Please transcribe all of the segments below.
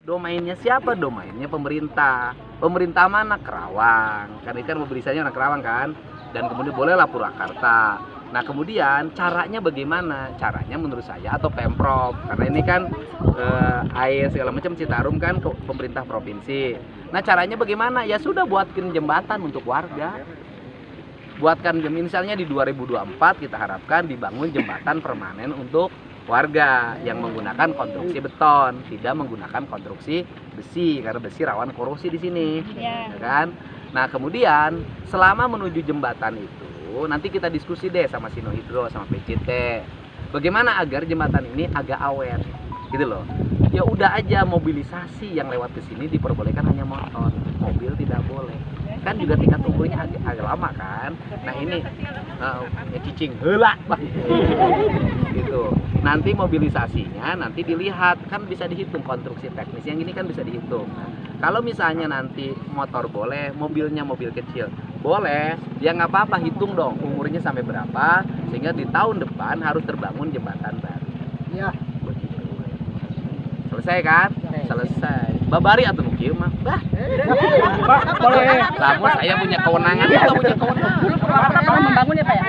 Domainnya siapa? Domainnya pemerintah. Pemerintah mana? Kerawang. Karena ini kan mobilisasinya orang Kerawang kan. Dan kemudian bolehlah Purwakarta. Nah kemudian caranya bagaimana? Caranya menurut saya atau Pemprov. Karena ini kan air segala macam Citarum kan pemerintah provinsi. Nah caranya bagaimana? Ya sudah buatkan jembatan untuk warga. Buatkan misalnya di 2024 kita harapkan dibangun jembatan permanen untuk warga yang menggunakan konstruksi beton, tidak menggunakan konstruksi besi karena besi rawan korosi di sini, ya kan? Nah kemudian selama menuju jembatan itu nanti kita diskusi deh sama Sinohydro sama PCT, bagaimana agar jembatan ini agak awet, gitu loh. Ya udah aja mobilisasi yang lewat ke sini diperbolehkan hanya motor, mobil tidak boleh. Kan juga tingkat umurnya agak lama kan. Nah ini ya cicing heula gitu. Nanti mobilisasinya nanti dilihat kan bisa dihitung konstruksi teknis yang ini kan bisa dihitung. Kalau misalnya nanti motor boleh, mobilnya mobil kecil boleh, ya nggak apa-apa hitung dong umurnya sampai berapa sehingga di tahun depan harus terbangun jembatan baru. Iya. Begitu. Selesai kan? Selesai. Babari atau mungkin mah? Bah. Pak, boleh. Namun saya punya kewenangan, kita punya kewenangan. Kalau membangun ya Pak ya?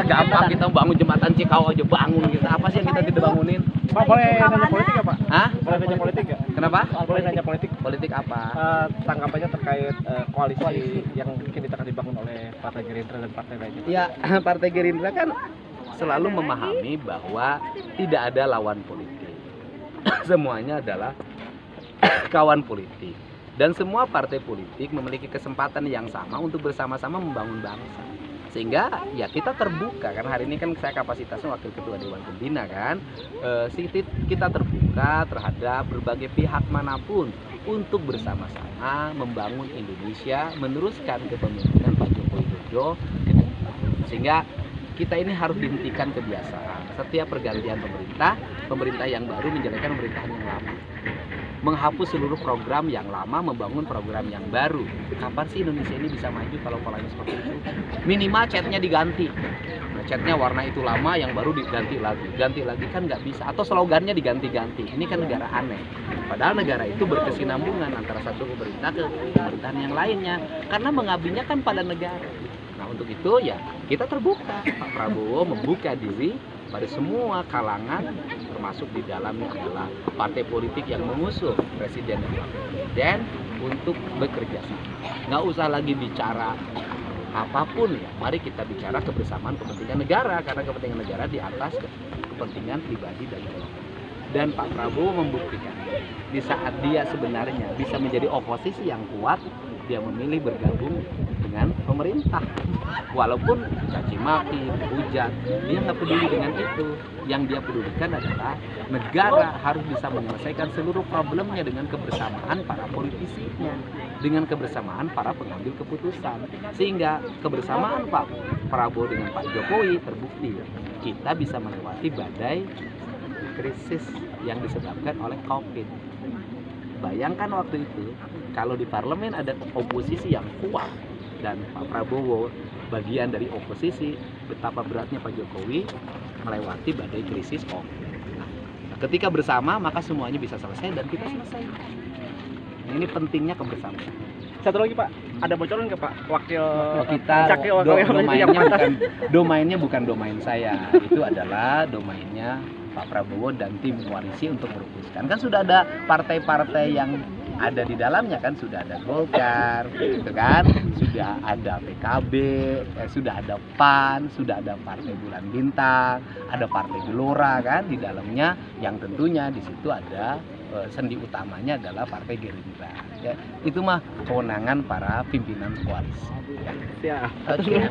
Gampang kita bangun jembatan Cikau aja bangun gitu. Apa sih yang kita tidak bangunin? Pak, boleh nanya politik ya Pak? Hah? Boleh nanya politik ya? Kenapa? Boleh nanya politik. Politik apa? Tanggapannya terkait koalisi yang mungkin akan dibangun oleh Partai Gerindra dan partai lainnya. Ya, Partai Gerindra kan selalu memahami bahwa tidak ada lawan politik. Semuanya adalah kawan politik. Dan semua partai politik memiliki kesempatan yang sama untuk bersama-sama membangun bangsa. Sehingga ya kita terbuka kan hari ini kan saya kapasitasnya wakil ketua Dewan Pembina kan. Kita terbuka terhadap berbagai pihak manapun untuk bersama-sama membangun Indonesia, meneruskan kepemimpinan Pak Joko Widodo ke depan. Sehingga kita ini harus dihentikan kebiasaan. Setiap pergantian pemerintah yang baru menjalankan pemerintahan yang lama. Menghapus seluruh program yang lama, membangun program yang baru. Kapan sih Indonesia ini bisa maju kalau polanya seperti itu? Minimal catnya diganti. Nah, catnya warna itu lama, yang baru diganti lagi. Ganti lagi kan nggak bisa. Atau slogannya diganti-ganti. Ini kan negara aneh. Padahal negara itu berkesinambungan antara satu pemerintah ke pemerintahan yang lainnya. Karena mengabdinya kan pada negara. Nah untuk itu ya kita terbuka. Pak Prabowo membuka diri pada semua kalangan, termasuk di dalamnya adalah partai politik yang mengusung presiden dan wakil presiden untuk bekerja sama. Nggak usah lagi bicara apapun ya, mari kita bicara kebersamaan kepentingan negara, karena kepentingan negara di atas kepentingan pribadi dan kelompok. Dan Pak Prabowo membuktikan di saat dia sebenarnya bisa menjadi oposisi yang kuat, dia memilih bergabung dengan pemerintah. Walaupun caci maki, hujat, dia nggak peduli dengan itu. Yang dia pedulikan adalah negara harus bisa menyelesaikan seluruh problemnya dengan kebersamaan para politisinya, dengan kebersamaan para pengambil keputusan. Sehingga kebersamaan Pak Prabowo dengan Pak Jokowi terbukti kita bisa melewati badai krisis yang disebabkan oleh COVID. Bayangkan waktu itu kalau di parlemen ada oposisi yang kuat dan Pak Prabowo bagian dari oposisi, betapa beratnya Pak Jokowi melewati badai krisis COVID. Nah, ketika bersama maka semuanya bisa selesai dan kita selesai. Ini pentingnya kebersamaan. Satu lagi Pak, ada bocoran nggak Pak wakil kita domainnya bukan domain saya, itu adalah domainnya Pak Prabowo dan tim koalisi untuk merumuskan. Kan sudah ada partai-partai yang ada di dalamnya kan, sudah ada Golkar, gitu kan, sudah ada PKB, sudah ada PAN, sudah ada Partai Bulan Bintang, ada Partai Gelora kan di dalamnya, yang tentunya di situ ada sendi utamanya adalah Partai Gerindra. Ya, itu mah kewenangan para pimpinan koalisi. Ya. Oke.